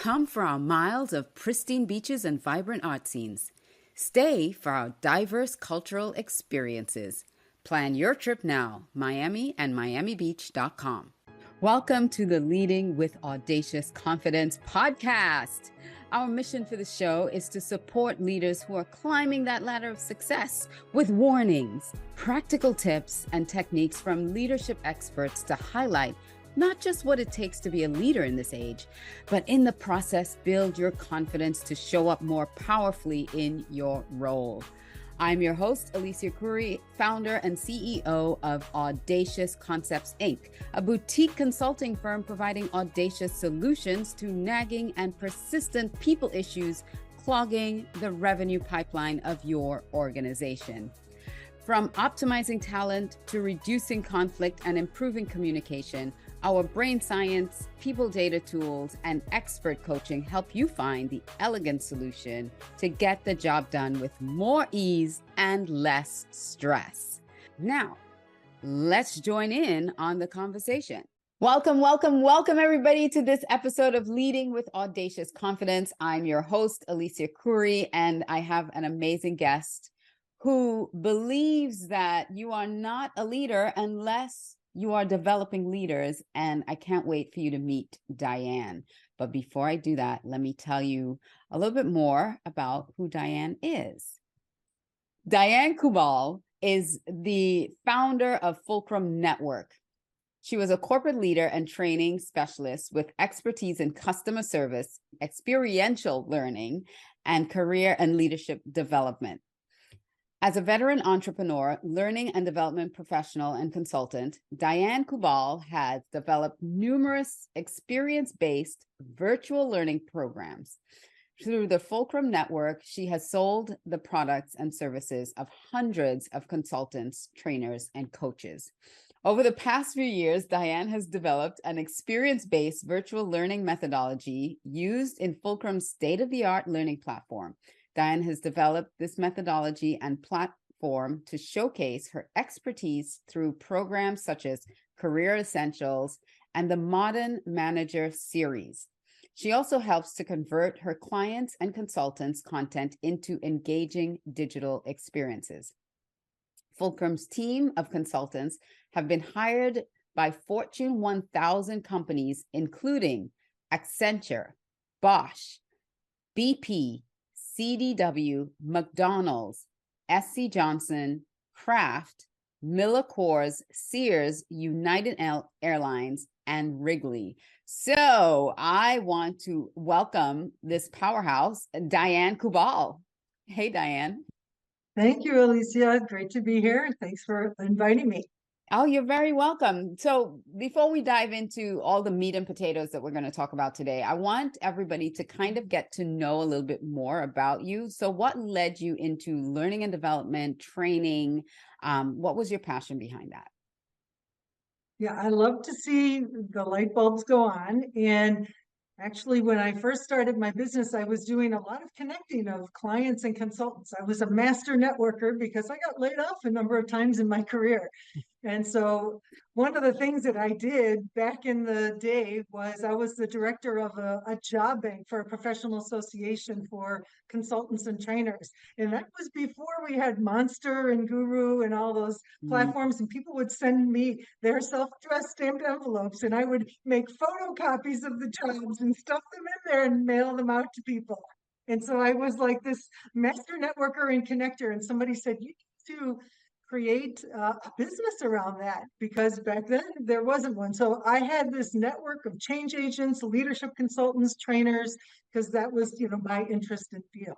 Come for our miles of pristine beaches and vibrant art scenes. Stay for our diverse cultural experiences. Plan your trip now, Miami and MiamiBeach.com. Welcome to the Leading with Audacious Confidence podcast. Our mission for the show is to support leaders who are climbing that ladder of success with warnings, practical tips, and techniques from leadership experts to highlight not just what it takes to be a leader in this age, but in the process, build your confidence to show up more powerfully in your role. I'm your host, Alicia Couri, founder and CEO of Audacious Concepts, Inc., a boutique consulting firm providing audacious solutions to nagging and persistent people issues clogging the revenue pipeline of your organization. From optimizing talent to reducing conflict and improving communication, our brain science, people data tools, and expert coaching help you find the elegant solution to get the job done with more ease and less stress. Now, let's join in on the conversation. Welcome, everybody, to this episode of Leading with Audacious Confidence. I'm your host, Alicia Couri, and I have an amazing guest who believes that you are not a leader unless you are developing leaders, and I can't wait for you to meet Diane. But before I do that, let me tell you a little bit more about who Diane is. Diane Kubal is the founder of Fulcrum Network. She was a corporate leader and training specialist with expertise in customer service, experiential learning, and career and leadership development. As a veteran entrepreneur, learning and development professional, and consultant, Diane Kubal has developed numerous experience-based virtual learning programs. Through the Fulcrum Network, she has sold the products and services of hundreds of consultants, trainers, and coaches. Over the past few years, Diane has developed an experience-based virtual learning methodology used in Fulcrum's state-of-the-art learning platform. Diane has developed this methodology and platform to showcase her expertise through programs such as Career Essentials and the Modern Manager series. She also helps to convert her clients' and consultants' content into engaging digital experiences. Fulcrum's team of consultants have been hired by Fortune 1000 companies, including Accenture, Bosch, BP, CDW, McDonald's, SC Johnson, Kraft, Miller Coors, Sears, United Airlines, and Wrigley. So I want to welcome this powerhouse, Diane Kubal. Hey, Diane. Thank you, Alicia. Great to be here. Thanks for inviting me. Oh, you're very welcome. So before we dive into all the meat and potatoes that we're going to talk about today, I want everybody to kind of get to know a little bit more about you. So what led you into learning and development, training? What was your passion behind that? Yeah, I love to see the light bulbs go on. And actually, when I first started my business, I was doing a lot of connecting of clients and consultants. I was a master networker because I got laid off a number of times in my career. And so one of the things that I did back in the day was I was the director of a job bank for a professional association for consultants and trainers. And that was before we had Monster and Guru and all those platforms. And people would send me their self-addressed stamped envelopes, and I would make photocopies of the jobs and stuff them in there and mail them out to people. And so I was like this master networker and connector. And somebody said, you need to create a business around that, because back then there wasn't one. So I had this network of change agents, leadership consultants, trainers, because that was, my interest and field.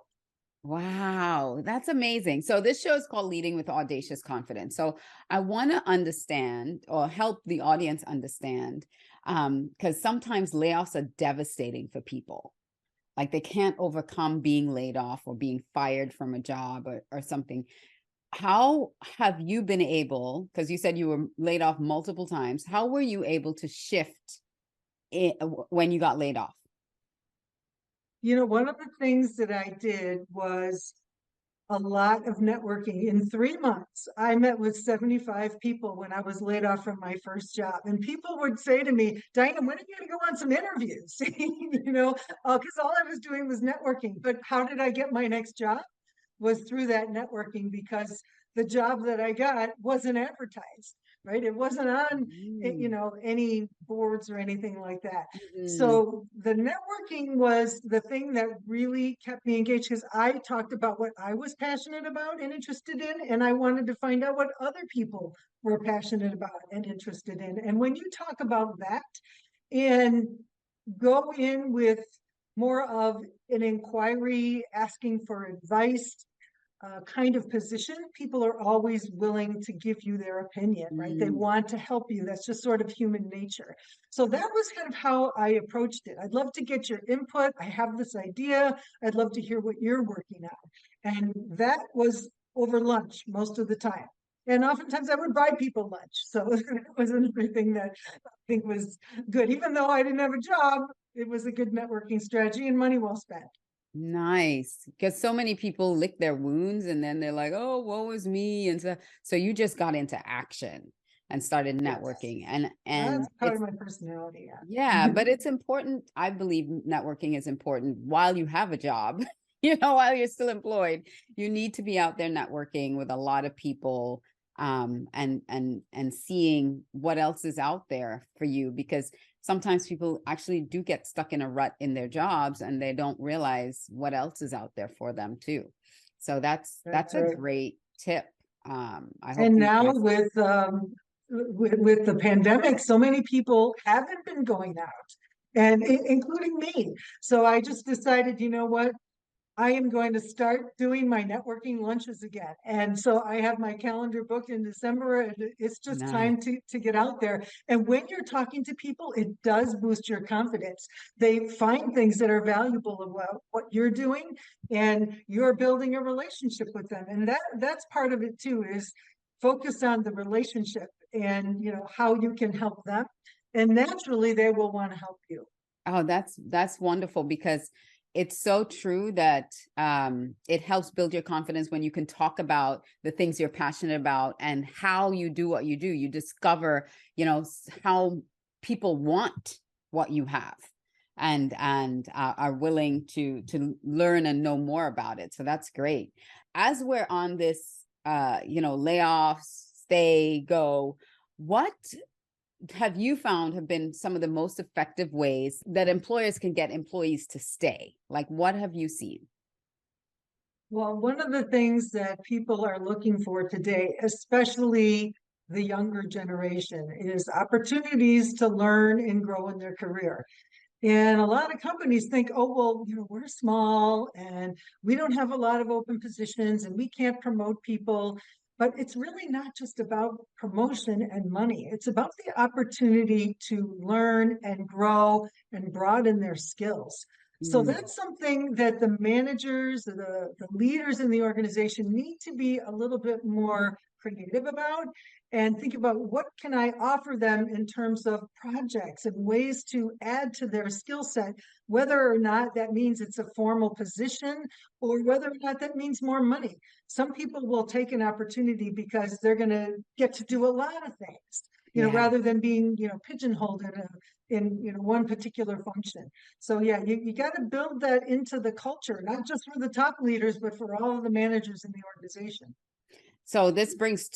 Wow, that's amazing. So this show is called Leading with Audacious Confidence. So I want to understand, or help the audience understand, because sometimes layoffs are devastating for people. Like they can't overcome being laid off or being fired from a job or something. How have you been able, because you said you were laid off multiple times, how were you able to shift when you got laid off? One of the things that I did was a lot of networking. In 3 months, I met with 75 people when I was laid off from my first job. And people would say to me, Diane, when are you going to go on some interviews? Because all I was doing was networking. But how did I get my next job? Was through that networking, because the job that I got wasn't advertised, right? It wasn't on, any boards or anything like that. Mm. So the networking was the thing that really kept me engaged, because I talked about what I was passionate about and interested in, and I wanted to find out what other people were passionate about and interested in. And when you talk about that and go in with more of an inquiry, asking for advice, kind of position, people are always willing to give you their opinion, right? They Mm. want to help you. That's just sort of human nature. So that was kind of how I approached it. I'd love to get your input. I have this idea. I'd love to hear what you're working on. And that was over lunch most of the time. And oftentimes I would buy people lunch. So it was another thing that I think was good. Even though I didn't have a job, it was a good networking strategy and money well spent. Nice. Because so many people lick their wounds and then they're like, oh, woe is me. And so you just got into action and started Yes. networking. And That's part of my personality. yeah, Yeah. but it's important. I believe networking is important while you have a job, while you're still employed. You need to be out there networking with a lot of people, and seeing what else is out there for you, because sometimes people actually do get stuck in a rut in their jobs and they don't realize what else is out there for them too. So that's That's a right. great tip. I hope And you now guys. with the pandemic, so many people haven't been going out, and including me. So I just decided, you know what? I am going to start doing my networking lunches again. And so I have my calendar booked in December, and it's just Nice. time to get out there. And when you're talking to people, it does boost your confidence. They find things that are valuable about what you're doing, and you're building a relationship with them. And that's part of it too, is focus on the relationship and how you can help them. And naturally they will want to help you. Oh, that's wonderful, because it's so true that it helps build your confidence when you can talk about the things you're passionate about and how you do what you do. You discover, how people want what you have, and are willing to learn and know more about it. So that's great. As we're on this, layoffs, stay, go, what have you found have been some of the most effective ways that employers can get employees to stay? Like, what have you seen? Well, one of the things that people are looking for today, especially the younger generation, is opportunities to learn and grow in their career. And a lot of companies think, oh, well, we're small and we don't have a lot of open positions and we can't promote people. But it's really not just about promotion and money. It's about the opportunity to learn and grow and broaden their skills. So Mm. that's something that the managers, the leaders in the organization need to be a little bit more creative about, and think about what can I offer them in terms of projects and ways to add to their skill set, whether or not that means it's a formal position or whether or not that means more money. Some people will take an opportunity because they're going to get to do a lot of things, Yeah. rather than being, pigeonholed in one particular function. So yeah, you got to build that into the culture, not just for the top leaders, but for all of the managers in the organization. So this brings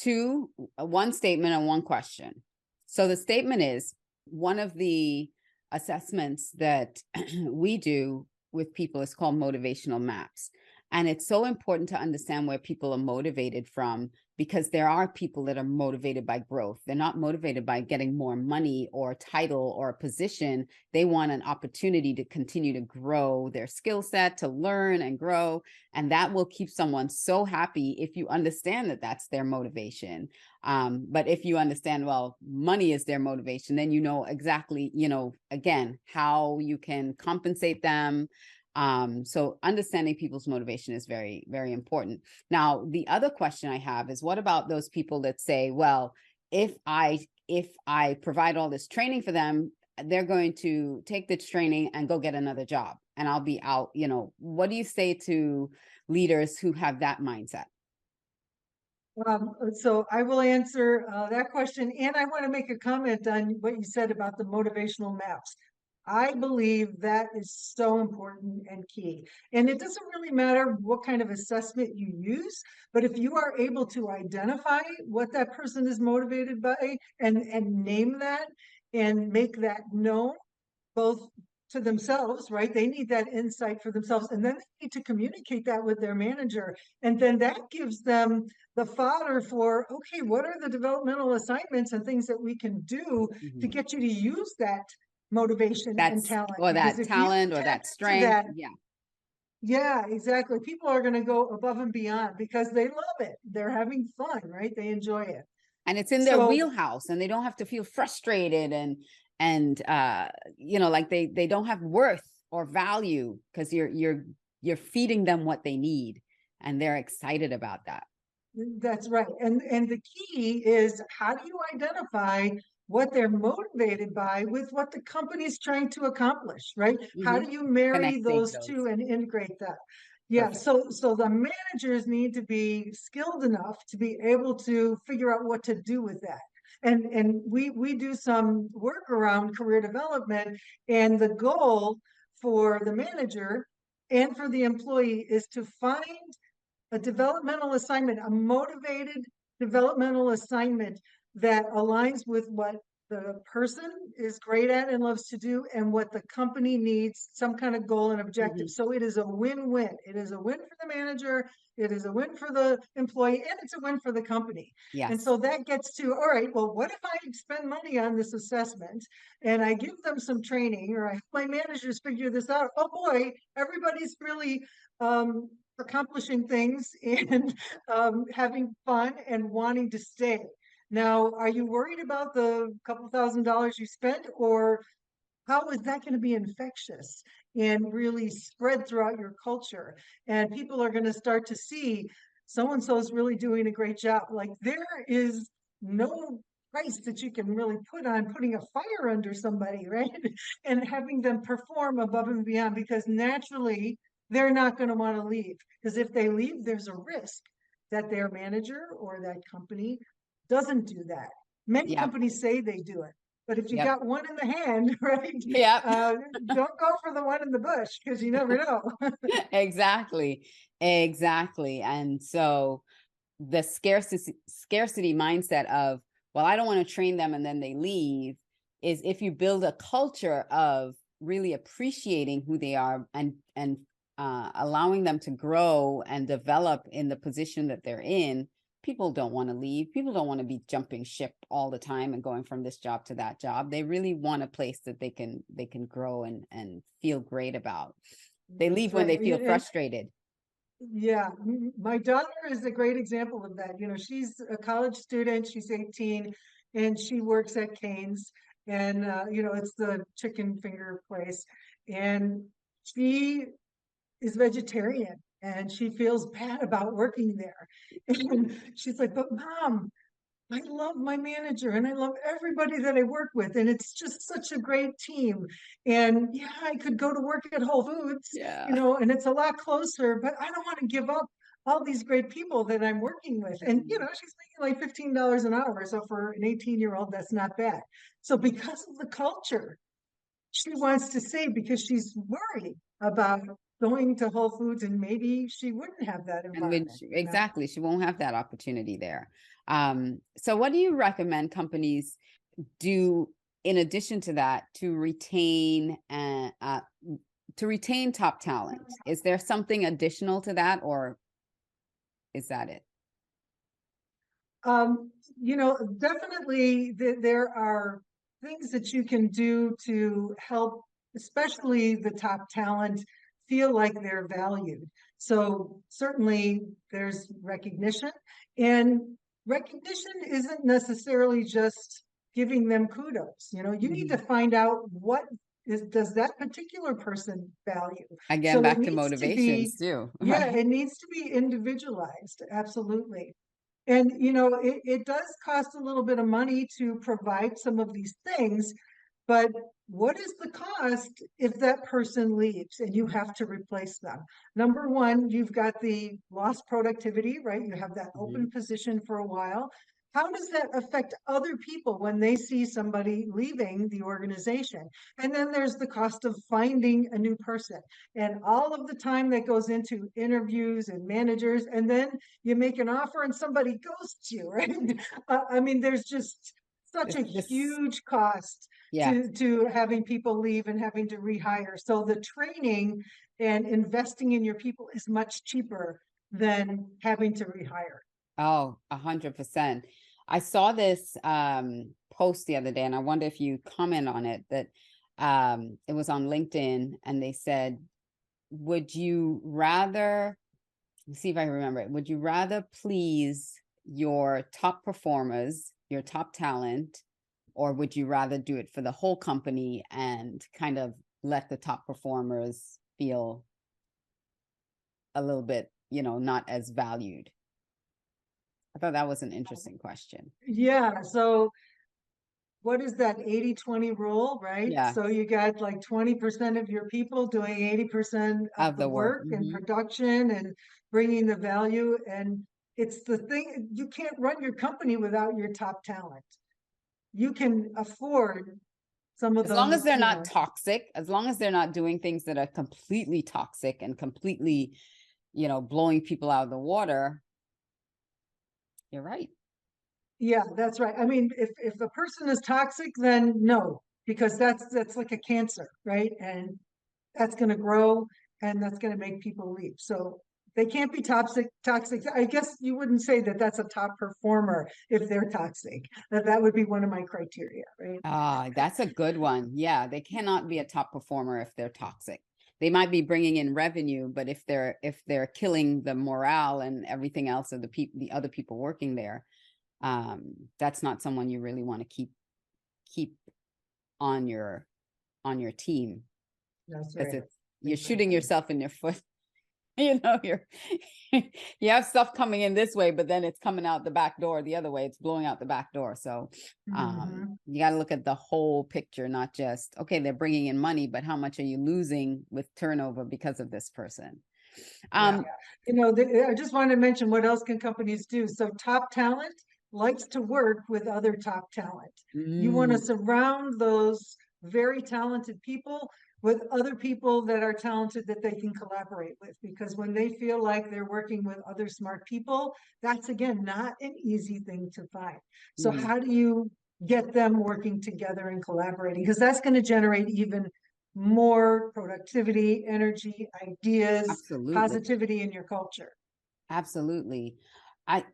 one statement and one question. So the statement is, one of the assessments that we do with people is called motivational maps. And it's so important to understand where people are motivated from, because there are people that are motivated by growth. They're not motivated by getting more money or title or a position. They want an opportunity to continue to grow their skill set, to learn and grow. And that will keep someone so happy if you understand that that's their motivation. But if you understand, well, money is their motivation, then exactly, again, how you can compensate them. So understanding people's motivation is very, very important. Now, the other question I have is, what about those people that say, well, if I provide all this training for them, they're going to take this training and go get another job and I'll be out. What do you say to leaders who have that mindset? So I will answer that question, and I want to make a comment on what you said about the motivational maps. I believe that is so important and key. And it doesn't really matter what kind of assessment you use, but if you are able to identify what that person is motivated by and name that and make that known, both to themselves, right? They need that insight for themselves, and then they need to communicate that with their manager. And then that gives them the fodder for, okay, what are the developmental assignments and things that we can do to Mhm. get you to use that motivation and That's, talent? or Because that if you talent or tap that into strength. that, Yeah. yeah, exactly. People are going to go above and beyond because they love it. They're having fun, right? They enjoy it. And it's in their So wheelhouse and they don't have to feel frustrated and like they don't have worth or value because you're feeding them what they need and they're excited about that. that's right. And the key is, how do you identify what they're motivated by with what the company's trying to accomplish, right? How Hmm. do you marry Connecting those those. two and integrate that? Yeah, Perfect. so the managers need to be skilled enough to be able to figure out what to do with that. And we do some work around career development, and the goal for the manager and for the employee is to find a developmental assignment, a motivated developmental assignment that aligns with what the person is great at and loves to do and what the company needs, some kind of goal and objective. Hmm. So it is a win-win. It is a win for the manager, it is a win for the employee, and it's a win for the company. And Yes. so that gets to, all right, well, what if I spend money on this assessment and I give them some training, or I help my managers figure this out? Oh boy, everybody's really accomplishing things and having fun and wanting to stay. Now, are you worried about the couple $1,000s you spent, or how is that going to be infectious and really spread throughout your culture? And people are going to start to see so and so is really doing a great job. Like, there is no price that you can really put on putting a fire under somebody, right? And having them perform above and beyond, because naturally they're not going to want to leave. Because if they leave, there's a risk that their manager or that company doesn't do that. Many Yep. companies say they do it, but if you Yep. got one in the hand, right, Yep. uh, don't go for the one in the bush, because you never know. Exactly. Exactly. And so the scarcity mindset of, well, I don't want to train them and then they leave, is if you build a culture of really appreciating who they are and allowing them to grow and develop in the position that they're in, people don't want to leave. People don't want to be jumping ship all the time and going from this job to that job. They really want a place that they can grow and feel great about. They That's leave when right. they feel And frustrated. yeah, my daughter is a great example of that. She's a college student, she's 18, and she works at Cane's, and it's the chicken finger place. And she is vegetarian and she feels bad about working there. And she's like, but mom, I love my manager and I love everybody that I work with, and it's just such a great team. And yeah, I could go to work at Whole Foods, Yeah. and it's a lot closer, but I don't want to give up all these great people that I'm working with. And she's making like $15 an hour. So for an 18-year-old, that's not bad. So because of the culture, she wants to say, because she's worried about going to Whole Foods and maybe she wouldn't have that And environment, which exactly, she won't have that opportunity there. So what do you recommend companies do in addition to that to retain top talent? Is there something additional to that, or is that it? Definitely there are things that you can do to help, especially the top talent, feel like they're valued. So certainly there's recognition, and recognition isn't necessarily just giving them kudos. You need to Mhm. find out what does that particular person value. Again, So it back to needs to be, motivations too, yeah, right? it needs to be individualized, absolutely. And it does cost a little bit of money to provide some of these things, But what is the cost if that person leaves and you have to replace them? Number one, you've got the lost productivity, right? You have that Mhm. open position for a while. How does that affect other people when they see somebody leaving the organization? And then there's the cost of finding a new person and all of the time that goes into interviews and managers. And then you make an offer and somebody ghosts you, right? I mean, there's just such a This, huge cost yeah. to having people leave and having to rehire. So the training and investing in your people is much cheaper than having to rehire. Oh, 100%. I saw this post the other day, and I wonder if you comment on it, that it was on LinkedIn, and they said, would you rather, let's see if I remember it, would you rather please your top performers, your top talent, or would you rather do it for the whole company and kind of let the top performers feel a little bit, not as valued? I thought that was an interesting question. Yeah. So what is that 80-20 rule, right? Yeah, So you got like 20% of your people doing 80% of of the the work. work and production and bringing the value. And it's the thing, you can't run your company without your top talent. You can afford some of As long as those, they're not toxic, as long as they're not doing things that are completely toxic and completely, blowing people out of the water, you're right. Yeah, that's right. I mean, if a person is toxic, then no, because that's like a cancer, right? And that's going to grow and that's going to make people leave. So they can't be toxic. Toxic. I guess you wouldn't say that that's a top performer if they're toxic. That would be one of my criteria, right? Ah, that's a good one. Yeah, they cannot be a top performer if they're toxic. They might be bringing in revenue, but if they're killing the morale and everything else of the other people working there, that's not someone you really want to keep on your team, That's because right. it's you're shooting Exactly. yourself in your foot. You're you have stuff coming in this way, but then it's coming out the back door the other way. It's blowing out the back door. So Hmm. you got to look at the whole picture, not just, okay, they're bringing in money, but how much are you losing with turnover because of this person? Yeah. um I just wanted to mention what else can companies do. So top talent likes to work with other top talent. You want to mm, surround those very talented people with other people that are talented that they can collaborate with, because when they feel like they're working with other smart people, that's again not an easy thing to find. So mhm, how do you get them working together and collaborating? Because that's going to generate even more productivity, energy, ideas, absolutely. positivity in your culture. Absolutely. I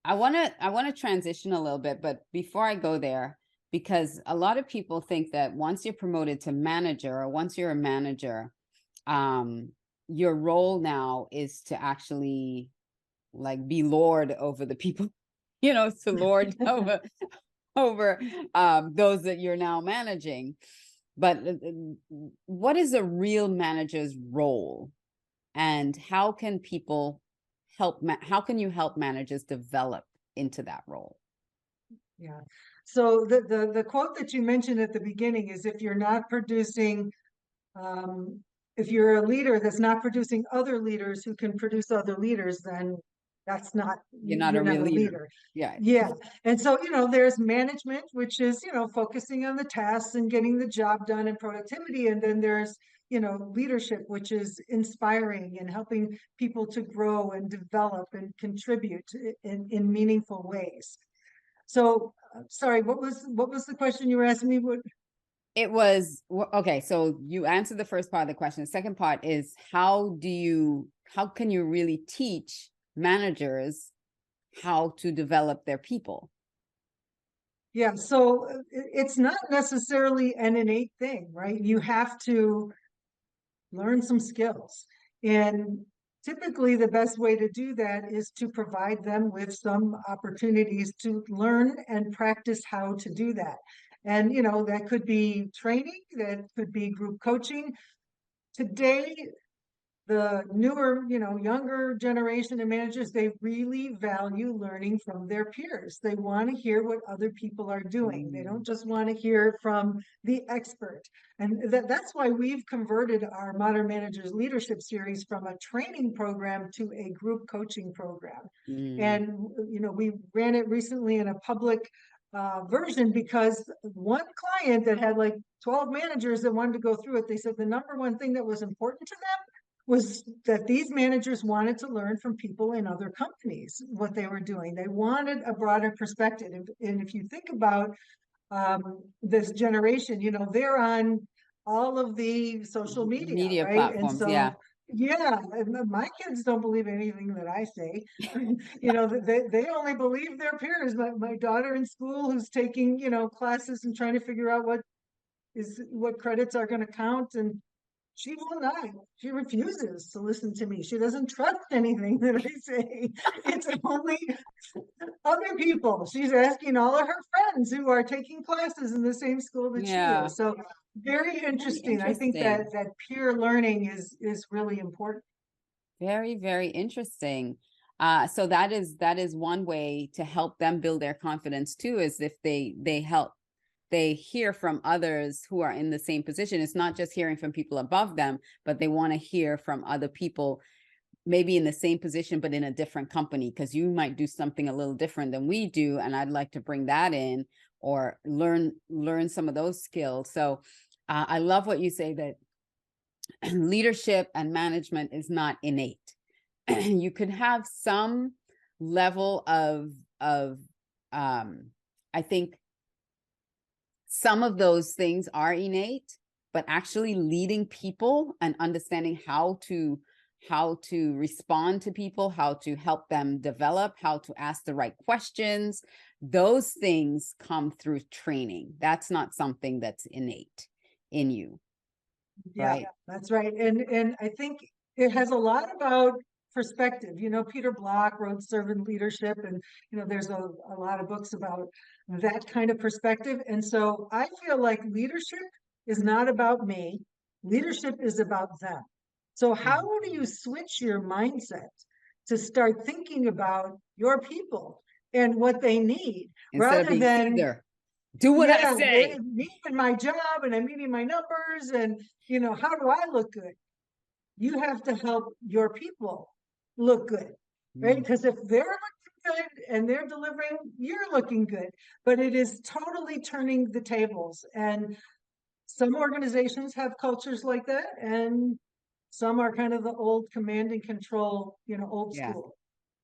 I want to transition a little bit, but before I go there, because a lot of people think that once you're promoted to manager, or once you're a manager, um, your role now is to actually like be lord over the people, to lord over those that you're now managing. But what is a real manager's role? And how can people how can you help managers develop into that role? Yeah. So the quote that you mentioned at the beginning is, if you're not producing, um, if you're a leader that's not producing other leaders who can produce other leaders, then that's not, You're not a you're real not a leader. leader. Yeah. Yeah. And so, there's management, which is, focusing on the tasks and getting the job done and productivity. And then there's, leadership, which is inspiring and helping people to grow and develop and contribute in meaningful ways. So, sorry, what was the question you were asking me? It was okay. So you answered the first part of the question. The second part is, how can you really teach managers how to develop their people? Yeah, so it's not necessarily an innate thing, right? You have to learn some skills. And typically, the best way to do that is to provide them with some opportunities to learn and practice how to do that. And, that could be training, that could be group coaching. Today, the newer, younger generation of managers, they really value learning from their peers. They want to hear what other people are doing. They don't just want to hear from the expert. And that's why we've converted our Modern Managers Leadership Series from a training program to a group coaching program. Mm. And, we ran it recently in a public version because one client that had like 12 managers that wanted to go through it, they said the number one thing that was important to them was that these managers wanted to learn from people in other companies, what they were doing. They wanted a broader perspective. And if you think about this generation, they're on all of the social media, Media right? And platforms, yeah. so, yeah, my kids don't believe anything that I say. They only believe their peers. My daughter in school who's taking, classes and trying to figure out what credits are going to count, and she will not. She refuses to listen to me. She doesn't trust anything that I say. It's only other people. She's asking all of her friends who are taking classes in the same school that she Yeah. is. So very Very interesting. I think interesting. that peer learning is really important. Very, very interesting. So that is one way to help them build their confidence too, is if they hear from others who are in the same position. It's not just hearing from people above them, but they want to hear from other people, maybe in the same position, but in a different company, because you might do something a little different than we do. And I'd like to bring that in or learn some of those skills. So I love what you say, that leadership and management is not innate. You could have some level of I think some of those things are innate, but actually leading people and understanding how to respond to people, how to help them develop, how to ask the right questions, those things come through training. That's not something that's innate in you, Yeah, right? that's right. And I think it has a lot about perspective. Peter Block wrote Servant Leadership, and there's a lot of books about that kind of perspective. And so I feel like leadership is not about me. Leadership is about them. So how do you switch your mindset to start thinking about your people and what they need Instead of rather being than, Caesar, do what I yeah, say. me and my job, and I'm meeting my numbers, and how do I look good? You have to help your people look good, right? Mm. Because if they're looking good and they're delivering, you're looking good. But it is totally turning the tables. And some organizations have cultures like that, and some are kind of the old command and control, old Yeah. school.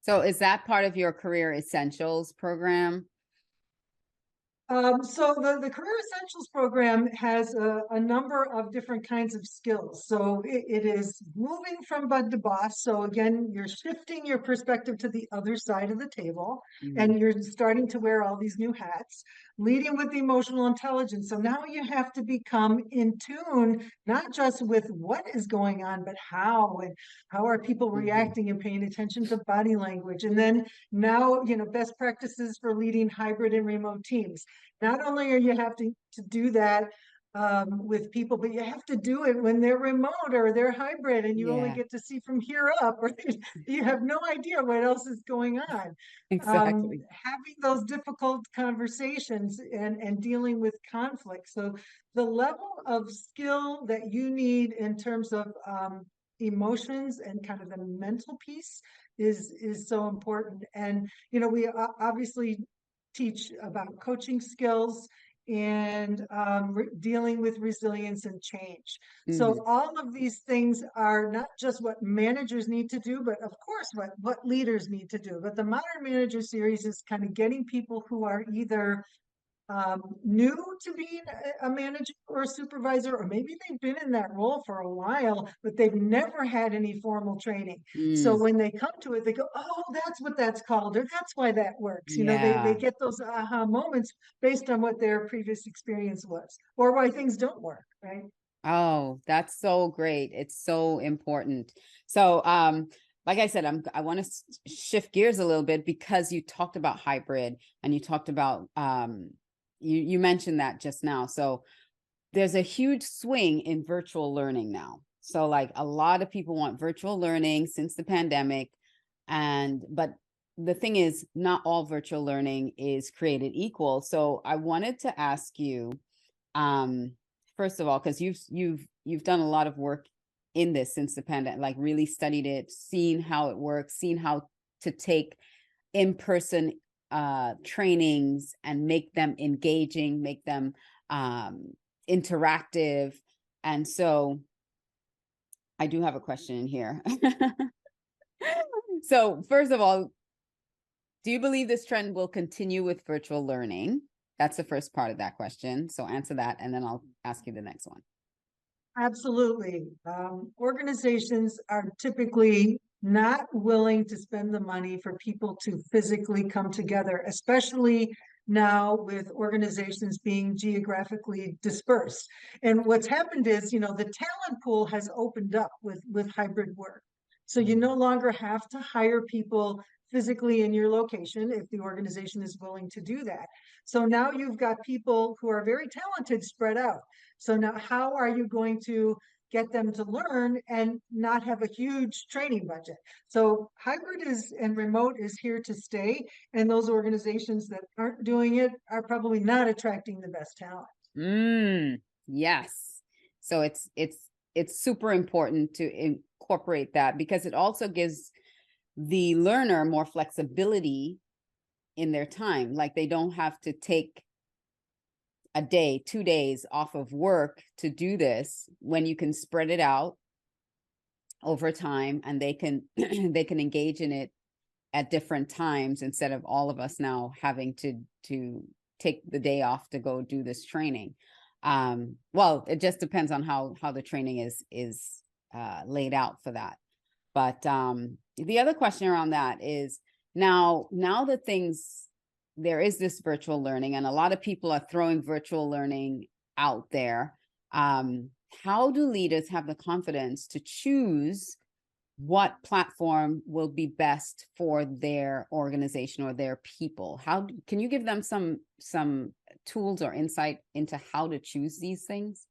So is that part of your career essentials program? So the Career Essentials program has a number of different kinds of skills. So it is moving from bud to boss. So again, you're shifting your perspective to the other side of the table, Mm-hmm. and you're starting to wear all these new hats. Leading with emotional intelligence. So now you have to become in tune, not just with what is going on, but how, and how are people Mm-hmm. reacting and paying attention to body language. And then now, best practices for leading hybrid and remote teams. Not only are you have to do that with people, but you have to do it when they're remote or they're hybrid and you only Yeah, get to see from here up, or you have no idea what else is going on. exactly. Having those difficult conversations and dealing with conflict. So the level of skill that you need in terms of emotions and kind of the mental piece is so important. And we obviously teach about coaching skills and dealing with resilience and change. Mm-hmm. So all of these things are not just what managers need to do, but of course what leaders need to do. But the Modern Manager series is kind of getting people who are either new to being a manager or a supervisor, or maybe they've been in that role for a while, but they've never had any formal training. So Mm. when they come to it, they go, oh, that's what that's called, or that's why that works. They Yeah. get those aha moments based on what their previous experience was, or why things don't work, right? Oh, that's so great. It's so important. So, like I said, I want to shift gears a little bit, because you talked about hybrid and you talked about, you mentioned that just now. So there's a huge swing in virtual learning now. So like a lot of people want virtual learning since the pandemic. But the thing is, not all virtual learning is created equal. So I wanted to ask you, first of all, because you've done a lot of work in this since the pandemic, like really studied it, seen how it works, seen how to take in-person trainings and make them engaging, make them interactive. And so I do have a question in here. So first of all, do you believe this trend will continue with virtual learning? That's the first part of that question. So answer that, and then I'll ask you the next one. Absolutely. Organizations are typically not willing to spend the money for people to physically come together, especially now with organizations being geographically dispersed. And what's happened is, the talent pool has opened up with hybrid work. So you no longer have to hire people physically in your location if the organization is willing to do that. So now you've got people who are very talented spread out. So now how are you going to get them to learn and not have a huge training budget? So hybrid is and remote is here to stay. And those organizations that aren't doing it are probably not attracting the best talent. Yes. So it's super important to incorporate that, because it also gives the learner more flexibility in their time. Like they don't have to take a day, 2 days off of work to do this, when you can spread it out over time, and they can they can engage in it at different times, instead of all of us now having to take the day off to go do this training. Well, it just depends on how the training is laid out for that. But the other question around that is, now that there is this virtual learning, and a lot of people are throwing virtual learning out there, how do leaders have the confidence to choose what platform will be best for their organization or their people? How can you give them some tools or insight into how to choose these things?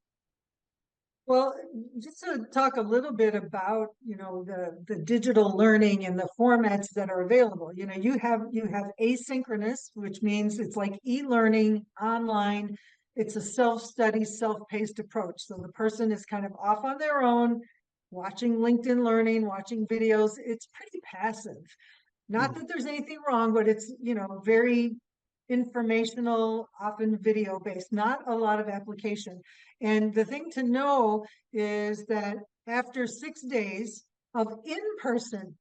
Well, just to talk a little bit about, the digital learning and the formats that are available. You have asynchronous, which means it's like e-learning online. It's a self-study, self-paced approach. So the person is kind of off on their own, watching LinkedIn Learning, watching videos. It's pretty passive. Not that there's anything wrong, but it's, very informational, often video based, not a lot of application. And the thing to know is that after 6 days of in-person,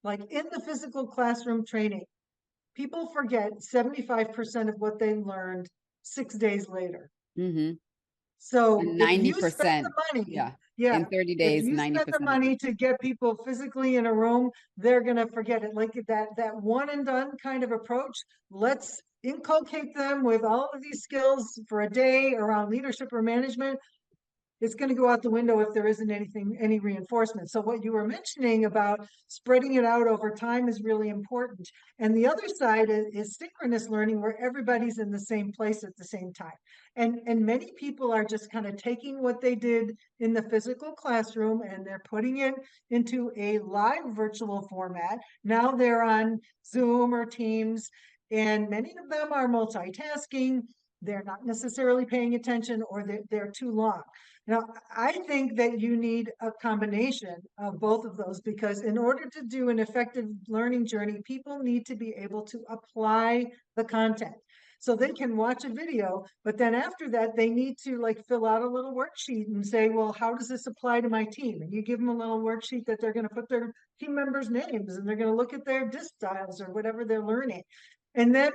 like in the physical classroom training, people forget 75% of what they learned 6 days later. Mm-hmm. So And if you spend 90%, the money, yeah, yeah, in 30 if days, you spend the 90% of money it. to get people physically in a room, they're gonna forget it. Like that one and done kind of approach. Let's inculcate them with all of these skills for a day around leadership or management. It's going to go out the window if there isn't any reinforcement. So what you were mentioning about spreading it out over time is really important. And the other side is synchronous learning, where everybody's in the same place at the same time. And many people are just kind of taking what they did in the physical classroom and they're putting it into a live virtual format. Now they're on Zoom or Teams, and many of them are multitasking. They're not necessarily paying attention, or they're too long. Now, I think that you need a combination of both of those, because in order to do an effective learning journey, people need to be able to apply the content. So they can watch a video, but then after that, they need to like fill out a little worksheet and say, well, how does this apply to my team? And you give them a little worksheet that they're going to put their team members' names, and they're going to look at their disc dials or whatever they're learning. And then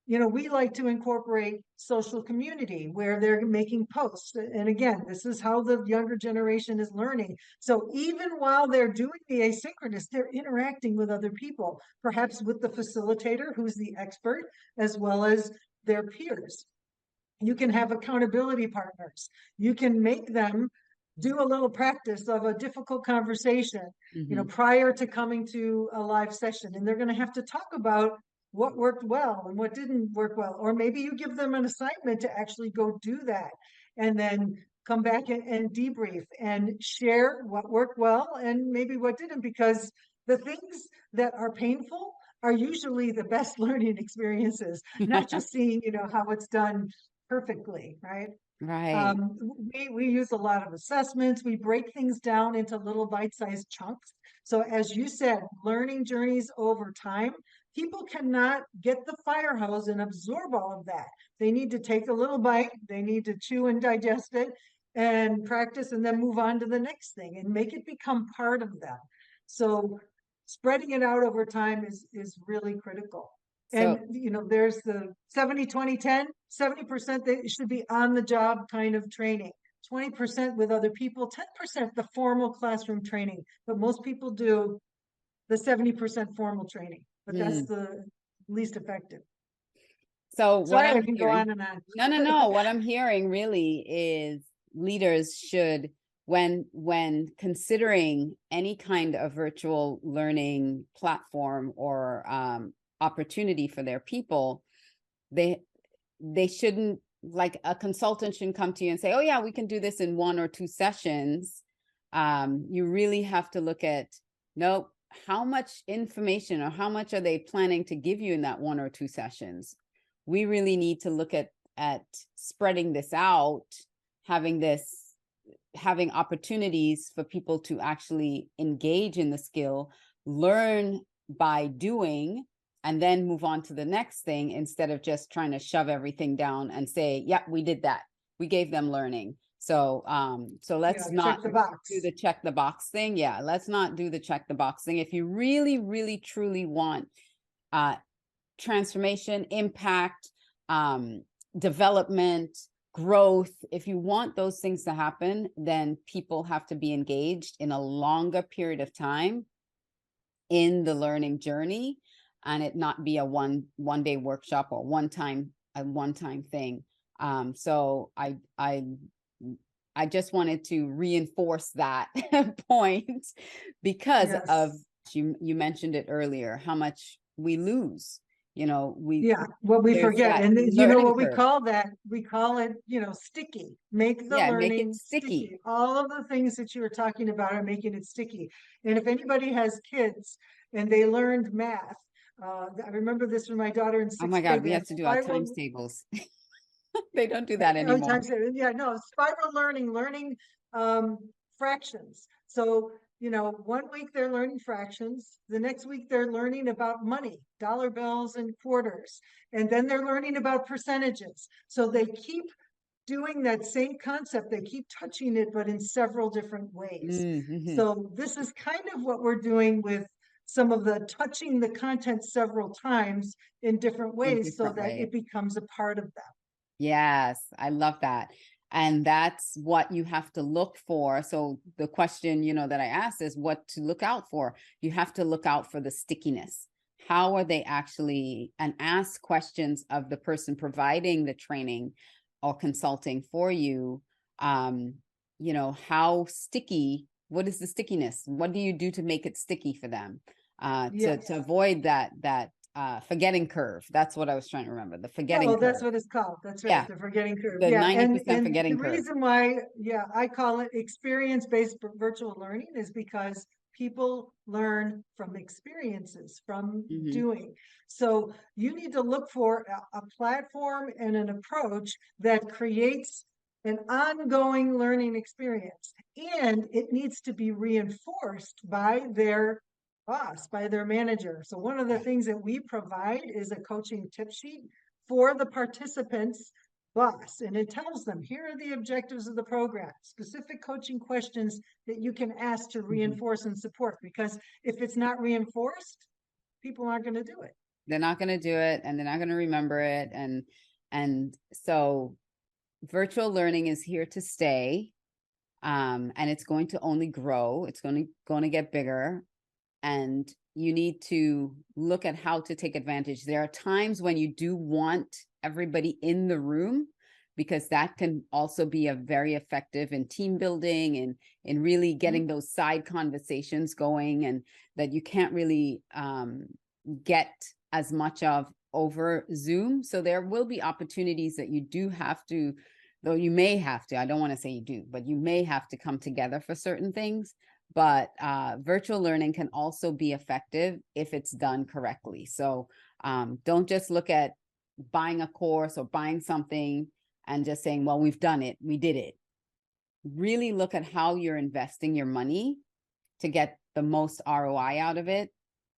we like to incorporate social community where they're making posts. And again, this is how the younger generation is learning. So even while they're doing the asynchronous, they're interacting with other people, perhaps with the facilitator, who's the expert, as well as their peers. You can have accountability partners. You can make them do a little practice of a difficult conversation, prior to coming to a live session. And they're going to have to talk about what worked well and what didn't work well. Or maybe you give them an assignment to actually go do that. And then come back and debrief and share what worked well and maybe what didn't, because the things that are painful are usually the best learning experiences, not just seeing, how it's done perfectly, right? Right. Um, we use a lot of assessments. We break things down into little bite-sized chunks. So as you said, learning journeys over time, people cannot get the fire hose and absorb all of that. They need to take a little bite, they need to chew and digest it and practice and then move on to the next thing and make it become part of them. So spreading it out over time is really critical. And, So there's the 70-20-10, 70% they should be on the job kind of training, 20% with other people, 10% the formal classroom training. But most people do the 70% formal training, but that's mm, the least effective. so what Sorry, I'm I can go hearing, on and on. no, what I'm hearing really is leaders should, when considering any kind of virtual learning platform or opportunity for their people, they shouldn't, like, a consultant shouldn't come to you and say, oh yeah, we can do this in 1 or 2 sessions. You really have to look at, nope, how much information or how much are they planning to give you in that 1 or 2 sessions? We really need to look at spreading this out, having opportunities for people to actually engage in the skill, learn by doing, and then move on to the next thing, instead of just trying to shove everything down and say, yeah, we did that. We gave them learning. So let's not Check the box. do the check the box thing. Yeah, let's not do the check the box thing. If you really, really, truly want transformation, impact, development, growth, if you want those things to happen, then people have to be engaged in a longer period of time in the learning journey, and it not be a one day workshop or one time thing. So I just wanted to reinforce that point, because of, Yes. you mentioned it earlier, how much we lose. Yeah, what we There's forget. that And learning what we curve. call that? We call it, sticky. Make the Yeah, make it learning sticky. sticky. All of the things that you were talking about are making it sticky. And if anybody has kids and they learned math, I remember this from my daughter in Oh my sixth God, grade. we We have had to do our times spiral, tables. They don't do that anymore. yeah, no, spiral learning um, fractions. So, 1 week they're learning fractions. The next week they're learning about money, dollar bills and quarters. And then they're learning about percentages. So they keep doing that same concept. They keep touching it, but in several different ways. Mm-hmm. So this is kind of what we're doing with some of the touching the content several times in different In ways so different that ways. it becomes a part of them. Yes, I love that. And that's what you have to look for. So the question, that I asked is what to look out for. You have to look out for the stickiness. How are they actually, and ask questions of the person providing the training or consulting for you. How sticky, what is the stickiness? What do you do to make it sticky for them? To Yes. avoid that forgetting curve. That's what I was trying to remember. The forgetting Oh, that's curve. what it's called. That's right. Yeah, The forgetting curve. the Yeah. And 90% the forgetting curve. reason why, yeah, I call it experience-based virtual learning is because people learn from experiences, from Hmm. doing. So you need to look for a platform and an approach that creates an ongoing learning experience. And it needs to be reinforced by their boss, by their manager. So one of the things that we provide is a coaching tip sheet for the participants' boss. And it tells them, here are the objectives of the program, specific coaching questions that you can ask to Hmm. reinforce and support. Because if it's not reinforced, people aren't going to do it. They're not going to do it, and they're not going to remember it. And so virtual learning is here to stay. And it's going to only grow. It's going to get bigger. And you need to look at how to take advantage. There are times when you do want everybody in the room, because that can also be a very effective in team building and in really getting those side conversations going, and that you can't really get as much of over Zoom. So there will be opportunities that you do have to though you may have to, I don't want to say you do, but you may have to come together for certain things. But virtual learning can also be effective if it's done correctly. So don't just look at buying a course or buying something and just saying, well, we've done it, we did it. Really look at how you're investing your money to get the most ROI out of it.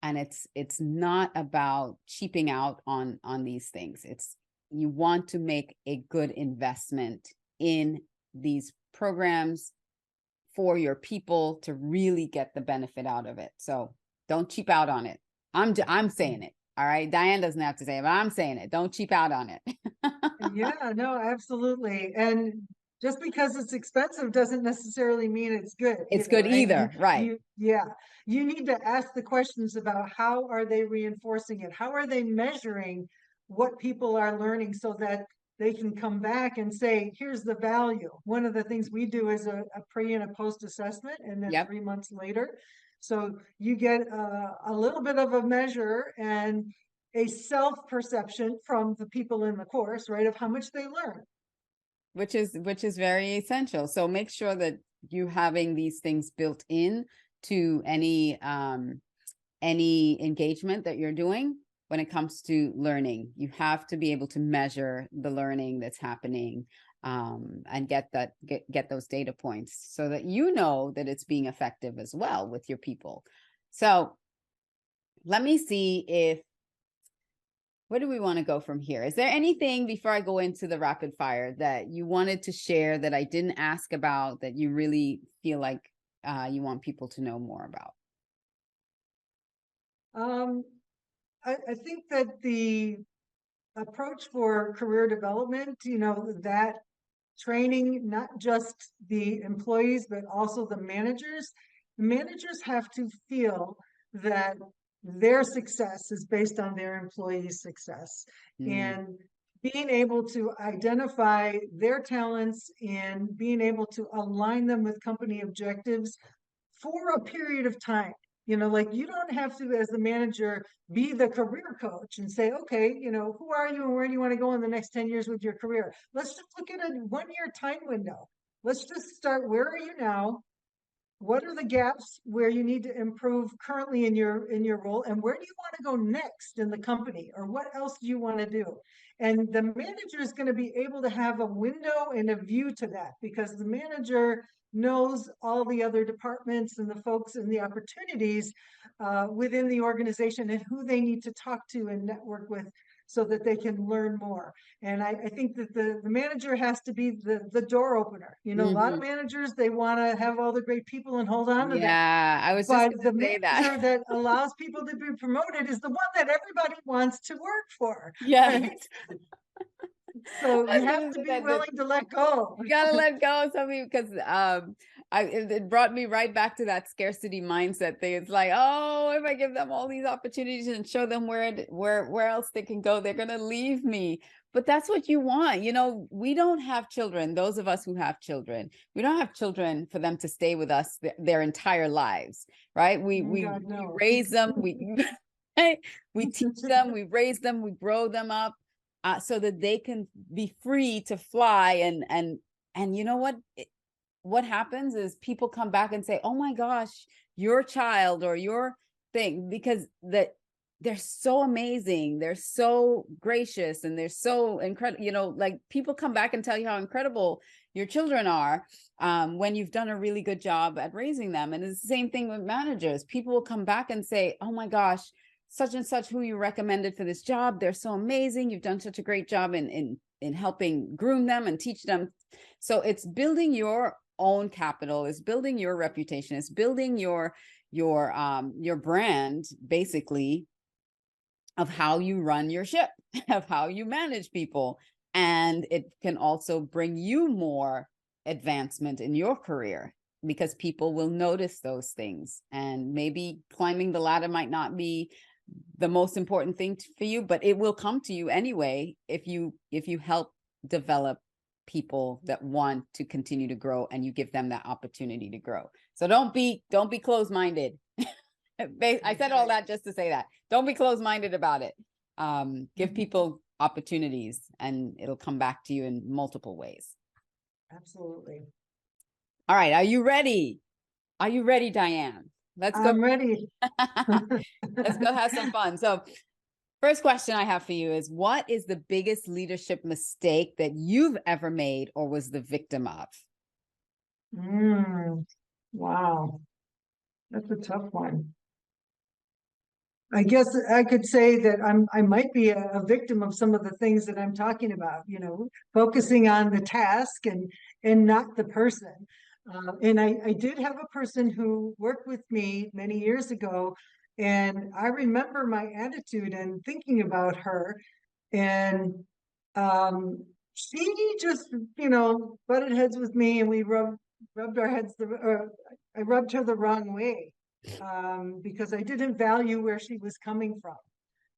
And it's not about cheaping out on these things. It's, you want to make a good investment in these programs for your people to really get the benefit out of it. So don't cheap out on it. I'm saying it. All right. Diane doesn't have to say it, but I'm saying it. Don't cheap out on it. Yeah, no, absolutely. And just because it's expensive doesn't necessarily mean it's good It's either, good right? either. Right. Yeah, you need to ask the questions about how are they reinforcing it? How are they measuring what people are learning so that they can come back and say, here's the value. One of the things we do is a pre and a post assessment, and then Yep. 3 months later. So you get a little bit of a measure and a self-perception from the people in the course, right, of how much they learn. Which is very essential. So make sure that you having these things built in to any engagement that you're doing when it comes to learning. You have to be able to measure the learning that's happening, and get those data points so that you know that it's being effective as well with your people. So let me see if, where do we want to go from here? Is there anything before I go into the rapid fire that you wanted to share that I didn't ask about that you really feel like you want people to know more about? I think that the approach for career development, that training not just the employees, but also the managers. The managers have to feel that their success is based on their employees' success. Mm. And being able to identify their talents and being able to align them with company objectives for a period of time. Like you don't have to, as the manager, be the career coach and say, okay, who are you and where do you want to go in the next 10 years with your career? Let's just look at a 1 year time window. Let's just start. Where are you now? What are the gaps where you need to improve currently in your role, and where do you want to go next in the company, or what else do you want to do? And the manager is going to be able to have a window and a view to that, because the manager knows all the other departments and the folks and the opportunities within the organization and who they need to talk to and network with so that they can learn more. And I think that the manager has to be the door opener. A lot of Mm-hmm. managers, they want to have all the great people and hold on to them. Yeah, I was just But going the to say that. manager that allows people to be promoted is the one that everybody wants to work for, Yes. right? So I you was have going to to say be that, willing to let go. you gotta let go of something, because it brought me right back to that scarcity mindset thing. It's like, oh, if I give them all these opportunities and show them where else they can go, they're gonna leave me. But that's what you want. We don't have children. Those of us who have children, we don't have children for them to stay with us their entire lives, right? We God, no. raise them, we teach them, we raise them, we grow them up, so that they can be free to fly. And you know what happens is people come back and say, oh my gosh, your child or your thing, because they're so amazing, they're so gracious, and they're so incredible. Like, people come back and tell you how incredible your children are, when you've done a really good job at raising them. And it's the same thing with managers. People will come back and say, oh my gosh, such and such who you recommended for this job, they're so amazing, you've done such a great job in helping groom them and teach them. So it's building your own capital, it's building your reputation, it's building your brand, basically, of how you run your ship, of how you manage people. And it can also bring you more advancement in your career, because people will notice those things. And maybe climbing the ladder might not be the most important thing for you, but it will come to you anyway if you help develop people that want to continue to grow, and you give them that opportunity to grow. So don't be closed-minded. I said all that just to say that. Don't be closed-minded about it. Give people opportunities, and it'll come back to you in multiple ways. Absolutely. All right. Are you ready? Are you ready, Diane? Let's go. I'm ready. Let's go have some fun. So, first question I have for you is, what is the biggest leadership mistake that you've ever made or was the victim of? Wow. That's a tough one. I guess I could say that I might be a victim of some of the things that I'm talking about, focusing on the task and not the person. And I did have a person who worked with me many years ago, and I remember my attitude and thinking about her, and she just, butted heads with me, and we rubbed our heads I rubbed her the wrong way, because I didn't value where she was coming from,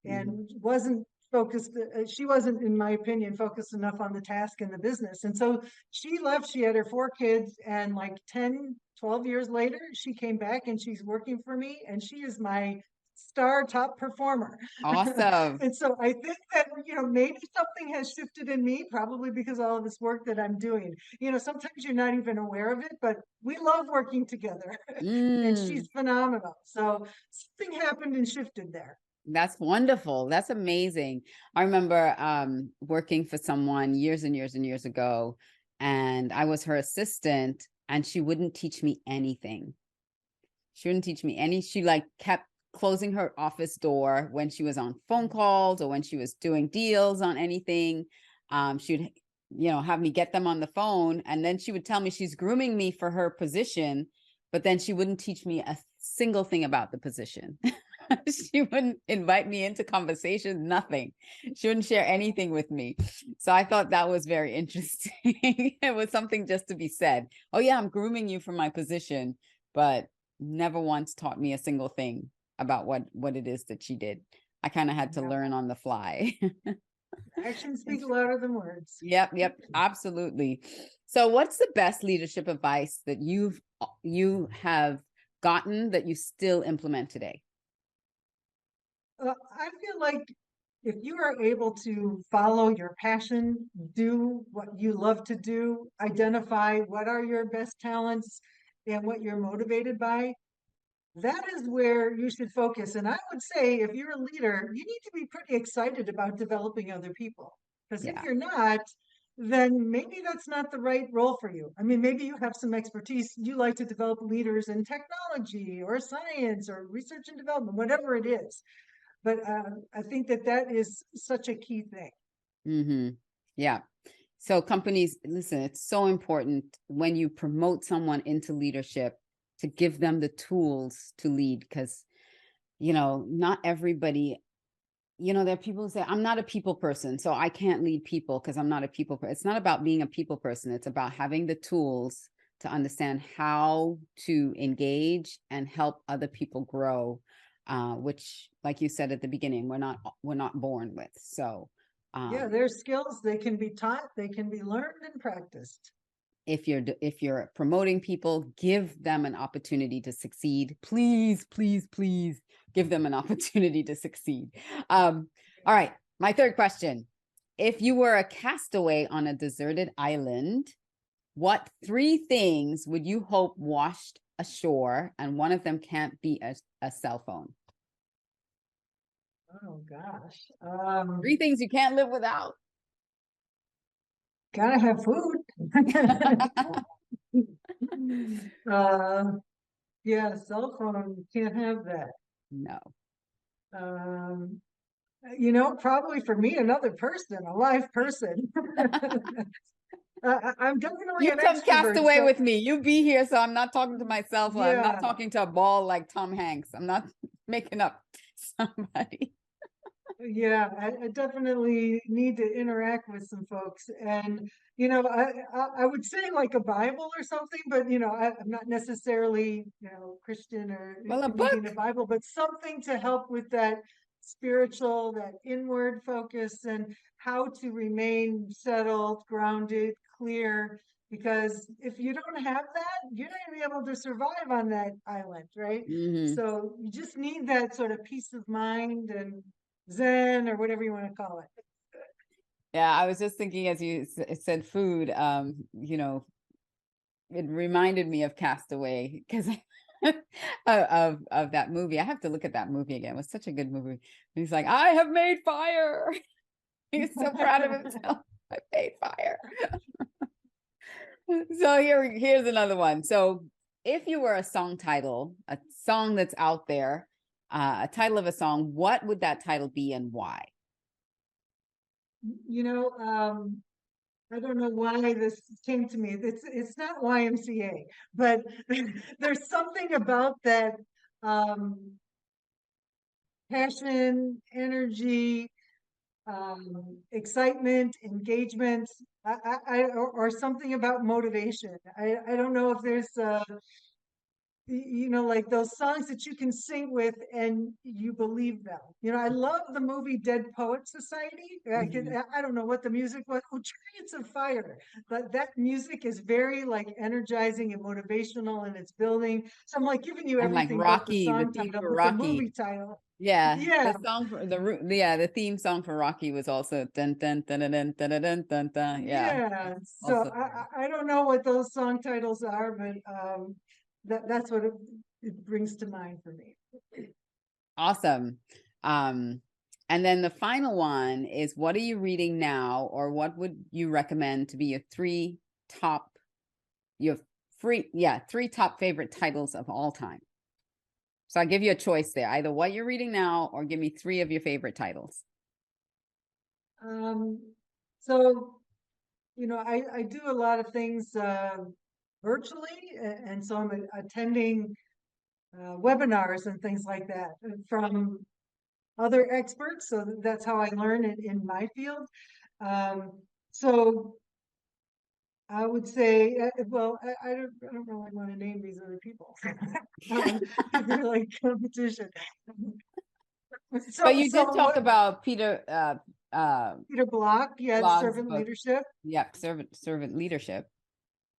Mhm. and wasn't focused. She wasn't, in my opinion, focused enough on the task and the business. And so she left. She had her 4 kids, and like 10, 12 years later, she came back and she's working for me, and she is my star top performer. Awesome. And so I think that, maybe something has shifted in me, probably because of all of this work that I'm doing. Sometimes you're not even aware of it, but we love working together. And Mm, she's phenomenal. So something happened and shifted there. that's wonderful. That's amazing. I remember working for someone years and years and years ago, and I was her assistant, and she wouldn't teach me anything. She wouldn't teach me any. She like kept closing her office door when she was on phone calls or when she was doing deals on anything. She would, have me get them on the phone, and then she would tell me she's grooming me for her position, but then she wouldn't teach me a single thing about the position. She wouldn't invite me into conversation, nothing. She wouldn't share anything with me. So I thought that was very interesting. It was something just to be said. Oh yeah, I'm grooming you for my position, but never once taught me a single thing about what it is that she did. I kind of had to Yeah. learn on the fly. Actions speak louder than words. Yep, absolutely. So what's the best leadership advice that you have gotten that you still implement today? I feel like if you are able to follow your passion, do what you love to do, identify what are your best talents and what you're motivated by, that is where you should focus. And I would say if you're a leader, you need to be pretty excited about developing other people. Because if Yeah. you're not, then maybe that's not the right role for you. I mean, maybe you have some expertise. You like to develop leaders in technology or science or research and development, whatever it is. But I think that that is such a key thing. Mm-hmm. Yeah. So companies, listen, it's so important when you promote someone into leadership to give them the tools to lead, because, not everybody, there are people who say, I'm not a people person, so I can't lead people because I'm not a people person. It's not about being a people person. It's about having the tools to understand how to engage and help other people grow, which, like you said at the beginning, we're not born with. So, Yeah, there's skills. They can be taught, they can be learned and practiced. if you're promoting people, give them an opportunity to succeed. Please, please, please give them an opportunity to succeed. All right, my third question. If you were a castaway on a deserted island, what 3 things would you hope washed ashore? And one of them can't be a cell phone. Oh gosh. 3 things you can't live without. Gotta have food. uh, yeah, cell phone, can't have that. No. Um, probably for me, another person, a live person. I'm definitely You an come cast extrovert, away so with me. You be here, so I'm not talking to myself. I'm not yeah, talking to a ball like Tom Hanks. I'm not making up somebody. yeah, I definitely need to interact with some folks. And I would say like a Bible or something, but I'm not necessarily Christian or Well, a needing a book. Bible, but something to help with that spiritual, that inward focus, and how to remain settled, grounded, clear. Because if you don't have that, you're not gonna be able to survive on that island, right? Hmm. So you just need that sort of peace of mind and Zen or whatever you want to call it. Yeah, I was just thinking as you said food, it reminded me of Castaway because of that movie. I have to look at that movie again. It was such a good movie. He's like, I have made fire. He's so proud of himself. I made fire. So here's another one. So if you were a song title, a song that's out there, a title of a song, what would that title be and why? I don't know why this came to me. It's not YMCA, but there's something about that passion, energy, excitement, engagement, or something about motivation. I don't know if there's like those songs that you can sing with and you believe them. I love the movie Dead Poet Society. Mhm. I don't know what the music was. Oh, Chariots of Fire. But that music is very like energizing and motivational, and it's building. So I'm like giving you And like everything but the Rocky, the song theme title, for but the movie Rocky. title. Yeah, Yeah. the song for the theme song for Rocky was also dun dun dun dun dun dun dun dun dun. Yeah, Yeah. So also there. I don't know what those song titles are, but that's what it brings to mind for me. Awesome. Um, and then the final one is, what are you reading now, or what would you recommend to be your top, your three top favorite titles of all time? So I'll give you a choice there, either what you're reading now or give me three of your favorite titles. Um, so, I do a lot of things virtually, and so I'm attending webinars and things like that from other experts. So that's how I learn it in my field. Um, so I would say, well, I don't really want to name these other people because they're like competition. But So, you did so talk what about Peter Block, yeah, Blog's servant book. leadership. Yep, servant leadership.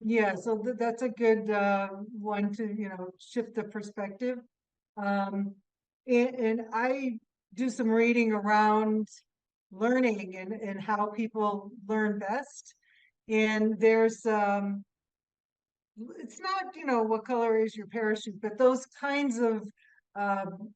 Yeah, so that's a good one to, shift the perspective. And I do some reading around learning and how people learn best. And there's it's not, what color is your parachute, but those kinds of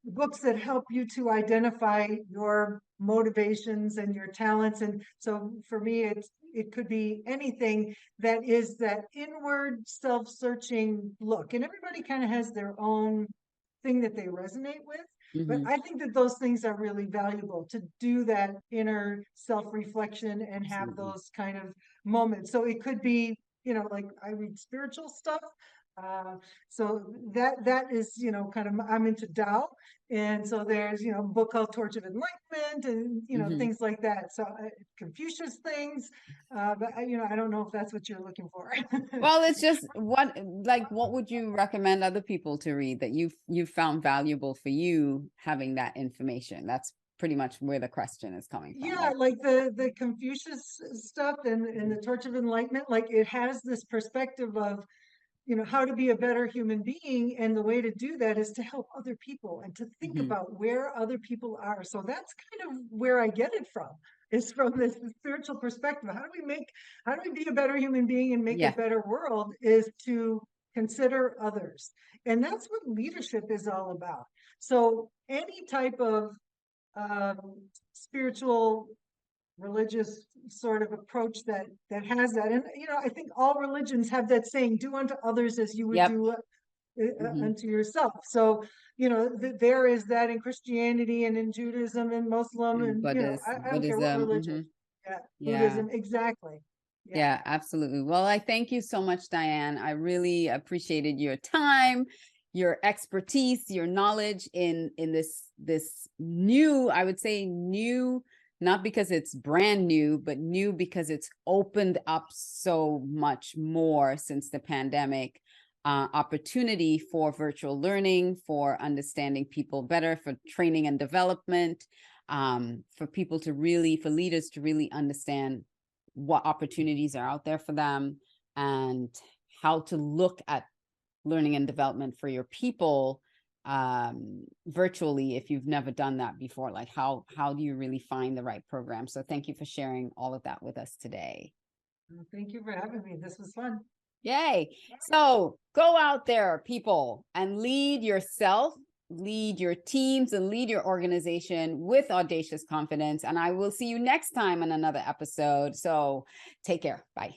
books that help you to identify your motivations and your talents. And so for me, it could be anything that is that inward self-searching look. And everybody kind of has their own thing that they resonate with. But Mm-hmm. I think that those things are really valuable to do that inner self-reflection and have Absolutely. those kind of moments. So it could be, like I read spiritual stuff. Uh, so that is, kind of, I'm into Tao. And so there's, a book called Torch of Enlightenment and, Mm-hmm. things like that. So Confucius things, but I don't know if that's what you're looking for. Well, it's just what would you recommend other people to read that you've found valuable for you having that information? That's pretty much where the question is coming from, Yeah, right? like the Confucius stuff and Mhm. the Torch of Enlightenment, like it has this perspective of, how to be a better human being. And the way to do that is to help other people and to think Mhm. about where other people are. So that's kind of where I get it from, is from this spiritual perspective. How do we be a better human being and make a Yeah. better world, is to consider others. And that's what leadership is all about. So any type of spiritual, religious sort of approach that has that. And I think all religions have that saying, do unto others as you would Yep. do Hmm. unto yourself. So there is that in Christianity and in Judaism and Muslim, And and I don't care what Buddhism. religion. Yeah, Yeah. Buddhism, exactly. Yeah. Yeah, absolutely. Well, I thank you so much, Diane. I really appreciated your time, your expertise, your knowledge in this new, I would say new, not because it's brand new, but new because it's opened up so much more since the pandemic. Opportunity for virtual learning, for understanding people better, for training and development, for leaders to really understand what opportunities are out there for them and how to look at learning and development for your people virtually if you've never done that before. Like how do you really find the right program? So thank you for sharing all of that with us today. Thank you for having me. This was fun. Yay. So go out there, people, and lead yourself, lead your teams, and lead your organization with audacious confidence. And I will see you next time on another episode. So take care. Bye.